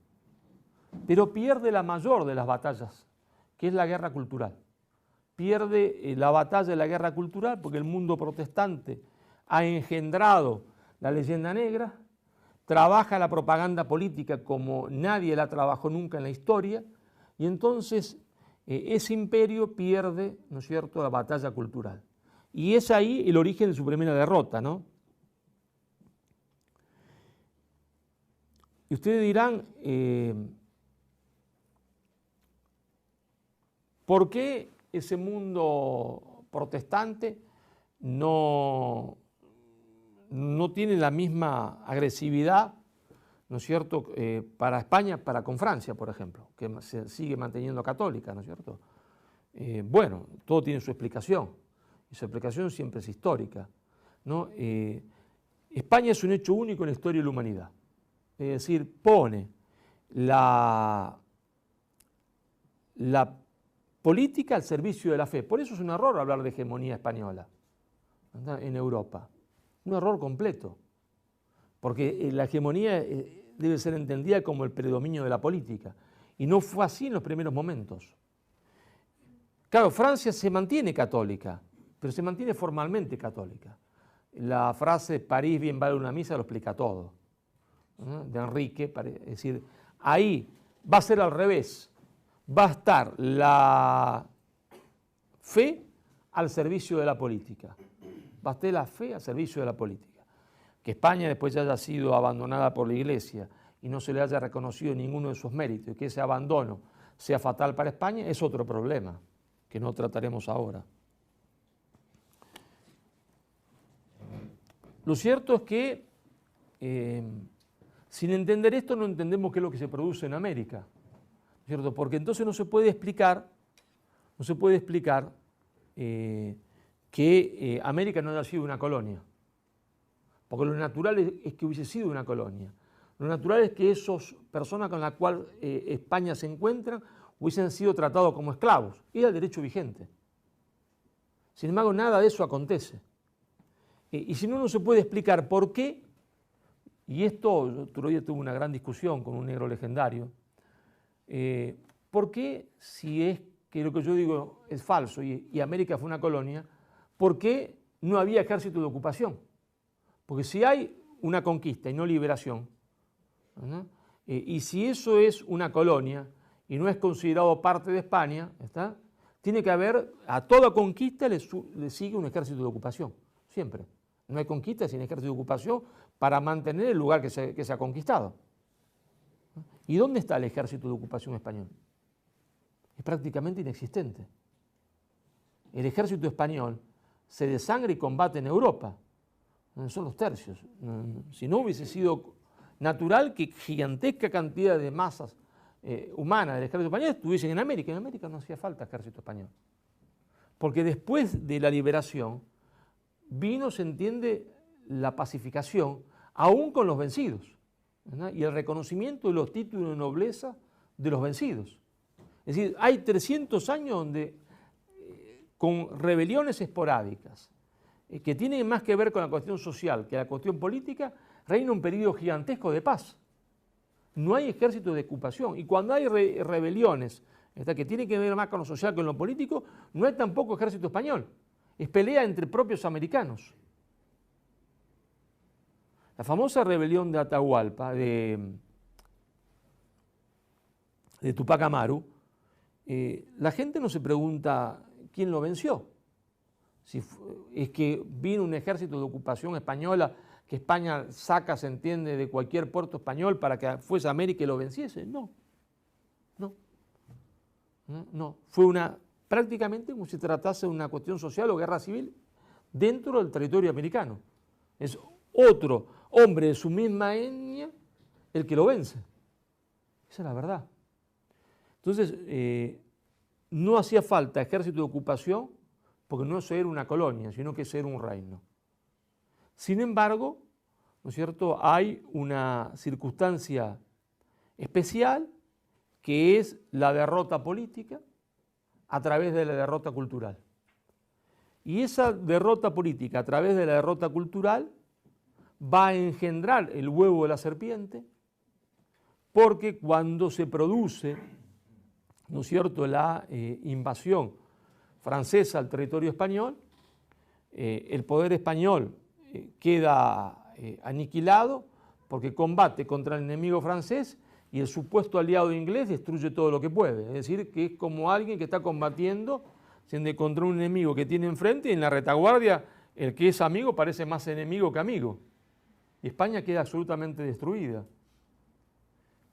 pero pierde la mayor de las batallas, que es la guerra cultural. Pierde la batalla de la guerra cultural porque el mundo protestante ha engendrado la leyenda negra, trabaja la propaganda política como nadie la trabajó nunca en la historia, y entonces ese imperio pierde, ¿no es cierto?, la batalla cultural. Y es ahí el origen de su primera derrota, ¿no? Y ustedes dirán, ¿Por qué ese mundo protestante no tiene la misma agresividad, ¿no es cierto?, para España, para con Francia, por ejemplo, que se sigue manteniendo católica, ¿no es cierto? Bueno, todo tiene su explicación, y su explicación siempre es histórica, ¿no? España es un hecho único en la historia de la humanidad, es decir, pone la política al servicio de la fe. Por eso es un error hablar de hegemonía española, ¿verdad?, en Europa, un error completo, porque la hegemonía debe ser entendida como el predominio de la política, y no fue así en los primeros momentos. Claro, Francia se mantiene católica, pero se mantiene formalmente católica. La frase París bien vale una misa lo explica todo, ¿no?, de Enrique, es decir, ahí va a ser al revés, va a estar la fe al servicio de la política, va a estar la fe al servicio de la política. Que España después ya haya sido abandonada por la Iglesia y no se le haya reconocido ninguno de sus méritos y que ese abandono sea fatal para España es otro problema que no trataremos ahora. Lo cierto es que sin entender esto no entendemos qué es lo que se produce en América, ¿cierto? Porque entonces no se puede explicar que América no haya sido una colonia. Porque lo natural es que hubiese sido una colonia. Lo natural es que esas personas con las cuales España se encuentra hubiesen sido tratados como esclavos. Era el derecho vigente. Sin embargo, nada de eso acontece. Y si no se puede explicar por qué, y esto, yo otro día tuve una gran discusión con un negro legendario, ¿por qué, si es que lo que yo digo es falso y América fue una colonia, por qué no había ejército de ocupación? Porque si hay una conquista y no liberación, ¿no?, y si eso es una colonia y no es considerado parte de España, ¿está?, tiene que haber, a toda conquista le sigue un ejército de ocupación, siempre. No hay conquista sin ejército de ocupación para mantener el lugar que se ha conquistado. ¿Y dónde está el ejército de ocupación español? Es prácticamente inexistente. El ejército español se desangra y combate en Europa. Son los tercios. Si no hubiese sido natural que gigantesca cantidad de masas humanas del ejército español estuviesen en América. En América no hacía falta ejército español. Porque después de la liberación vino, se entiende, la pacificación, aún con los vencidos, ¿verdad?, y el reconocimiento de los títulos de nobleza de los vencidos. Es decir, hay 300 años donde, con rebeliones esporádicas, que tienen más que ver con la cuestión social que la cuestión política, reina un periodo gigantesco de paz. No hay ejército de ocupación. Y cuando hay rebeliones que tienen que ver más con lo social que con lo político, no hay tampoco ejército español. Es pelea entre propios americanos. La famosa rebelión de Atahualpa, de Tupac Amaru, la gente no se pregunta quién lo venció. Si es que vino un ejército de ocupación española que España saca, se entiende, de cualquier puerto español para que fuese a América y lo venciese. No. Fue prácticamente como si tratase de una cuestión social o guerra civil dentro del territorio americano. Es otro hombre de su misma etnia el que lo vence. Esa es la verdad. Entonces, no hacía falta ejército de ocupación porque no eso era una colonia, sino que eso era un reino. Sin embargo, ¿no es cierto?, hay una circunstancia especial que es la derrota política a través de la derrota cultural. Y esa derrota política a través de la derrota cultural va a engendrar el huevo de la serpiente, porque cuando se produce, ¿no es cierto?, la invasión francesa al territorio español, el poder español queda aniquilado porque combate contra el enemigo francés y el supuesto aliado inglés destruye todo lo que puede. Es decir, que es como alguien que está combatiendo contra un enemigo que tiene enfrente y en la retaguardia el que es amigo parece más enemigo que amigo. Y España queda absolutamente destruida.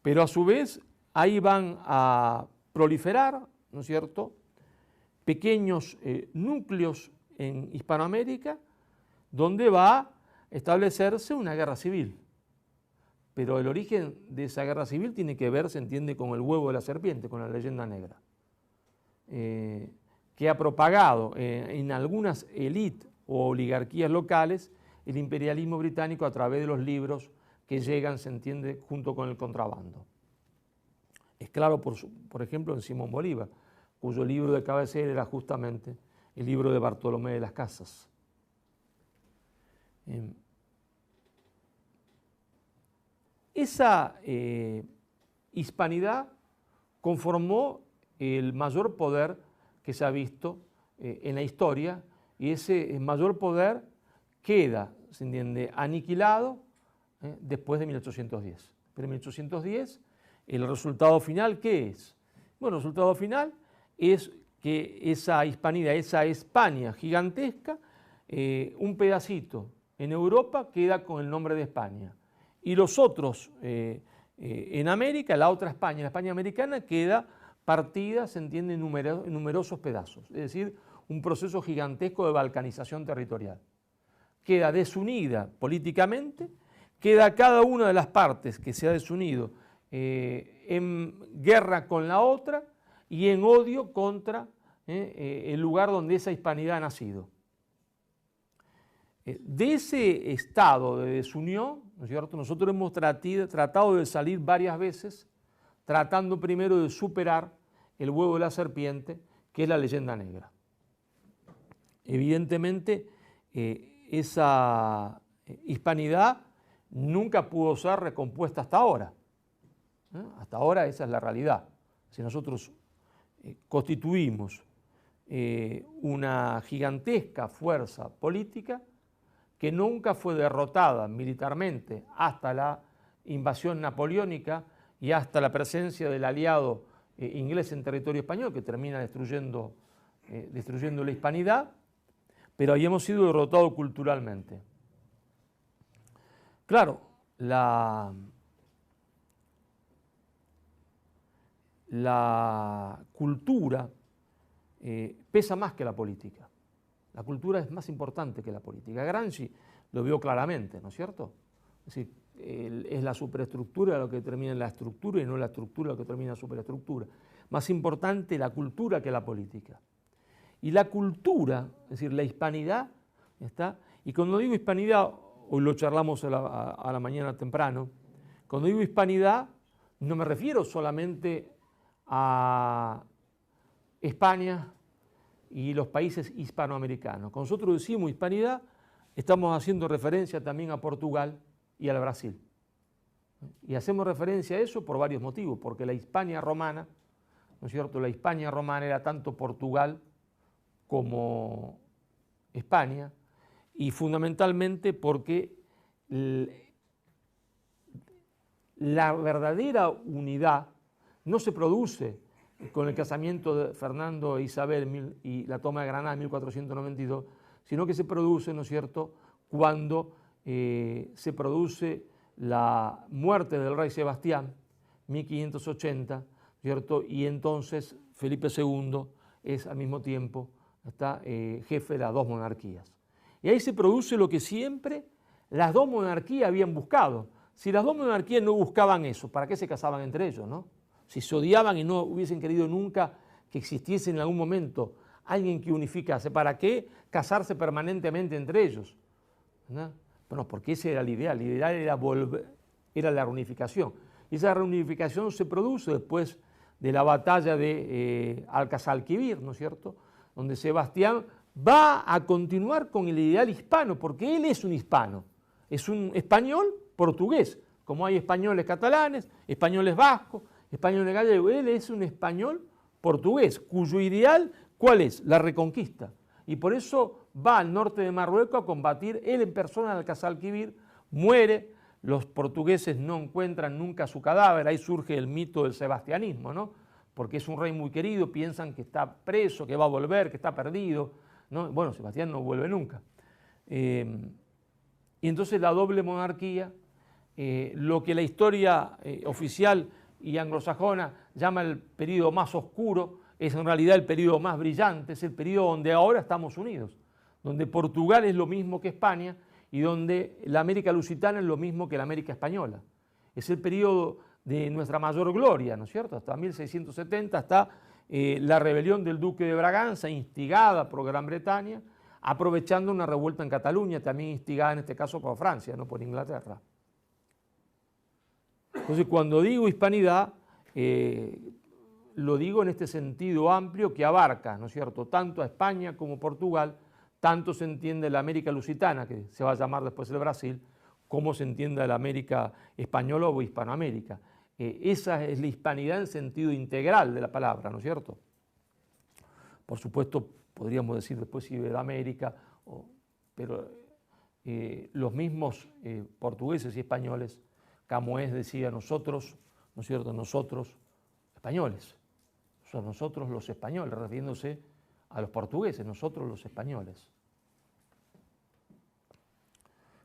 Pero a su vez ahí van a proliferar, ¿no es cierto?, pequeños núcleos en Hispanoamérica donde va a establecerse una guerra civil. Pero el origen de esa guerra civil tiene que ver, se entiende, con el huevo de la serpiente, con la leyenda negra, que ha propagado en algunas élites o oligarquías locales el imperialismo británico a través de los libros que llegan, se entiende, junto con el contrabando. Es claro, por ejemplo, en Simón Bolívar, cuyo libro de cabecera era justamente el libro de Bartolomé de las Casas. Esa hispanidad conformó el mayor poder que se ha visto en la historia, y ese mayor poder queda, se entiende, aniquilado después de 1810. Pero en 1810, el resultado final, ¿qué es? Bueno, el resultado final es que esa hispanidad, esa España gigantesca, un pedacito en Europa queda con el nombre de España. Y los otros en América, la otra España, la España americana, queda partida, se entiende, en numerosos pedazos. Es decir, un proceso gigantesco de balcanización territorial. Queda desunida políticamente, queda cada una de las partes que se ha desunido en guerra con la otra y en odio contra el lugar donde esa hispanidad ha nacido. De ese estado de desunión, ¿no es cierto?, nosotros hemos tratado de salir varias veces, tratando primero de superar el huevo de la serpiente, que es la leyenda negra. Evidentemente, esa hispanidad nunca pudo ser recompuesta hasta ahora. Hasta ahora esa es la realidad. Si nosotros constituimos una gigantesca fuerza política que nunca fue derrotada militarmente hasta la invasión napoleónica y hasta la presencia del aliado inglés en territorio español, que termina destruyendo la hispanidad, pero ahí hemos sido derrotados culturalmente. Claro, la cultura pesa más que la política. La cultura es más importante que la política. Gramsci lo vio claramente, ¿no es cierto? Es decir, es la superestructura lo que determina la estructura y no la estructura lo que determina la superestructura. Más importante la cultura que la política. Y la cultura, es decir, la hispanidad, ¿está? Y cuando digo hispanidad, hoy lo charlamos a la mañana temprano, cuando digo hispanidad no me refiero solamente a España y los países hispanoamericanos. Cuando nosotros decimos hispanidad, estamos haciendo referencia también a Portugal y al Brasil. Y hacemos referencia a eso por varios motivos, porque la Hispania romana, ¿no es cierto?, la Hispania romana era tanto Portugal como España, y fundamentalmente porque la verdadera unidad no se produce con el casamiento de Fernando e Isabel y la toma de Granada en 1492, sino que se produce, ¿no es cierto?, cuando se produce la muerte del rey Sebastián, 1580, ¿cierto?, y entonces Felipe II es al mismo tiempo jefe de las dos monarquías. Y ahí se produce lo que siempre las dos monarquías habían buscado. Si las dos monarquías no buscaban eso, ¿para qué se casaban entre ellos, no? Si se odiaban y no hubiesen querido nunca que existiese en algún momento alguien que unificase, ¿para qué casarse permanentemente entre ellos? ¿No? Bueno, porque ese era el ideal era la reunificación. Y esa reunificación se produce después de la batalla de Alcazalquivir, ¿no es cierto?, donde Sebastián va a continuar con el ideal hispano, porque él es un hispano, es un español portugués, como hay españoles catalanes, españoles vascos, españoles gallegos. Él es un español portugués, cuyo ideal, ¿cuál es? La reconquista. Y por eso va al norte de Marruecos a combatir, él en persona en Alcazalquivir, muere, los portugueses no encuentran nunca su cadáver, ahí surge el mito del sebastianismo, ¿no?, porque es un rey muy querido, piensan que está preso, que va a volver, que está perdido, ¿no? Bueno, Sebastián no vuelve nunca. Y entonces la doble monarquía, lo que la historia oficial y anglosajona llama el periodo más oscuro, es en realidad el periodo más brillante, es el periodo donde ahora estamos unidos, donde Portugal es lo mismo que España y donde la América Lusitana es lo mismo que la América Española. Es el periodo de nuestra mayor gloria, ¿no es cierto? Hasta 1670 está la rebelión del duque de Braganza, instigada por Gran Bretaña, aprovechando una revuelta en Cataluña, también instigada en este caso por Francia, no por Inglaterra. Entonces, cuando digo hispanidad, lo digo en este sentido amplio que abarca, ¿no es cierto?, tanto a España como Portugal, tanto se entiende la América Lusitana, que se va a llamar después el Brasil, como se entiende la América Española o Hispanoamérica. Esa es la hispanidad en sentido integral de la palabra, ¿no es cierto? Por supuesto, podríamos decir después Iberoamérica, pero los mismos portugueses y españoles, Camões decía nosotros, ¿no es cierto?, nosotros españoles, son nosotros los españoles, refiriéndose a los portugueses, nosotros los españoles.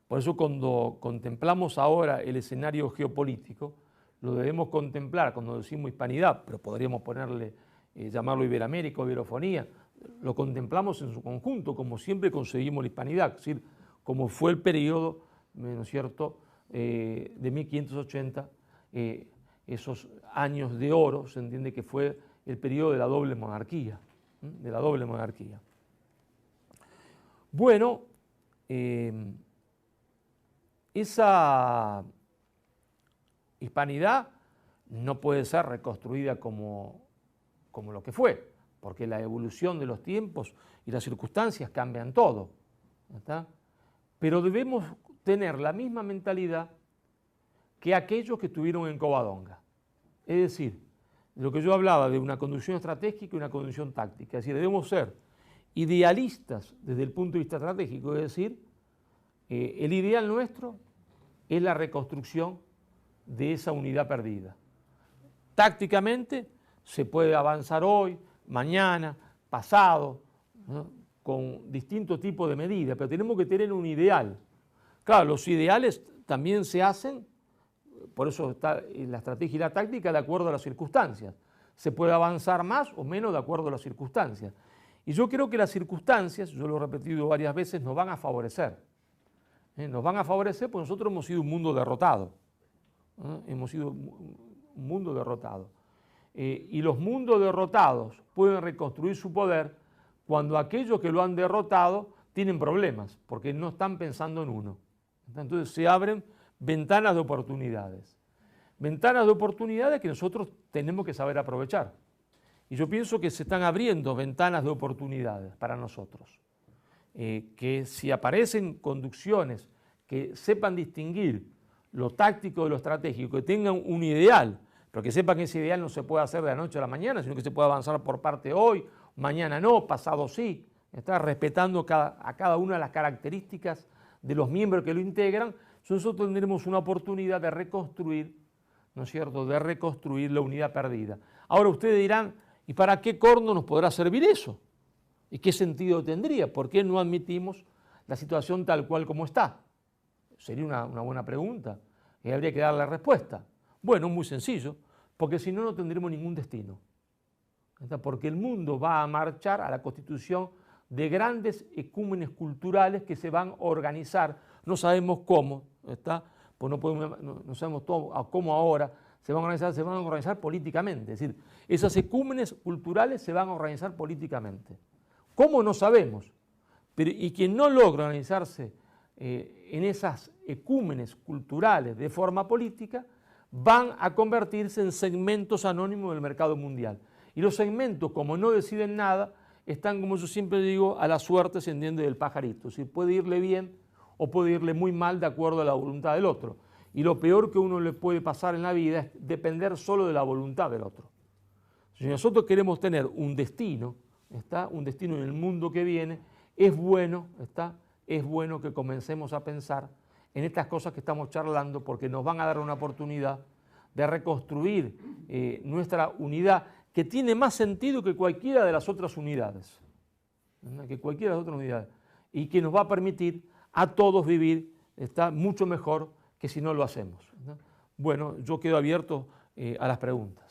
Por eso cuando contemplamos ahora el escenario geopolítico, lo debemos contemplar cuando decimos hispanidad, pero podríamos ponerle, llamarlo Iberoamérica o Iberofonía, lo contemplamos en su conjunto, como siempre concebimos la hispanidad, es decir, como fue el periodo, ¿no es cierto?, de 1580, esos años de oro, se entiende que fue el periodo de la doble monarquía, de la doble monarquía. Bueno, esa hispanidad no puede ser reconstruida como lo que fue, porque la evolución de los tiempos y las circunstancias cambian todo, ¿está? Pero debemos tener la misma mentalidad que aquellos que estuvieron en Covadonga. Es decir, lo que yo hablaba de una conducción estratégica y una conducción táctica. Es decir, debemos ser idealistas desde el punto de vista estratégico, es decir, el ideal nuestro es la reconstrucción de esa unidad perdida. Tácticamente se puede avanzar hoy, mañana, pasado, ¿no?, con distintos tipos de medidas, pero tenemos que tener un ideal. Claro, los ideales también se hacen, por eso está la estrategia y la táctica, de acuerdo a las circunstancias. Se puede avanzar más o menos de acuerdo a las circunstancias. Y yo creo que las circunstancias, yo lo he repetido varias veces, nos van a favorecer. Nos van a favorecer porque nosotros hemos sido un mundo derrotado. Hemos sido un mundo derrotado. Y los mundos derrotados pueden reconstruir su poder cuando aquellos que lo han derrotado tienen problemas, porque no están pensando en uno. Entonces se abren ventanas de oportunidades. Ventanas de oportunidades que nosotros tenemos que saber aprovechar. Y yo pienso que se están abriendo ventanas de oportunidades para nosotros. Que si aparecen conducciones que sepan distinguir lo táctico de lo estratégico, que tengan un ideal, pero que sepan que ese ideal no se puede hacer de la noche a la mañana, sino que se puede avanzar por parte hoy, mañana no, pasado sí, está respetando a cada una de las características de los miembros que lo integran. Nosotros tendremos una oportunidad de reconstruir, ¿no es cierto?, de reconstruir la unidad perdida. Ahora ustedes dirán, ¿y para qué corno nos podrá servir eso? ¿Y qué sentido tendría? ¿Por qué no admitimos la situación tal cual como está? Sería una buena pregunta y habría que darle respuesta. Bueno, muy sencillo, porque si no, no tendremos ningún destino. Porque el mundo va a marchar a la constitución de grandes ecúmenes culturales que se van a organizar, no sabemos cómo, ¿está? Pues no sabemos cómo ahora se van a organizar políticamente, es decir, esas ecúmenes culturales se van a organizar políticamente. ¿Cómo? No sabemos, pero y quien no logra organizarse en esas ecúmenes culturales de forma política, van a convertirse en segmentos anónimos del mercado mundial. Y los segmentos, como no deciden nada, están, como yo siempre digo, a la suerte, se entiende, del pajarito. Es decir, puede irle bien o puede irle muy mal de acuerdo a la voluntad del otro. Y lo peor que uno le puede pasar en la vida es depender solo de la voluntad del otro. Si nosotros queremos tener un destino, un destino en el mundo que viene, es bueno que comencemos a pensar en estas cosas que estamos charlando, porque nos van a dar una oportunidad de reconstruir nuestra unidad, que tiene más sentido que cualquiera de las otras unidades, y que nos va a permitir a todos vivir mucho mejor que si no lo hacemos. Bueno, yo quedo abierto a las preguntas.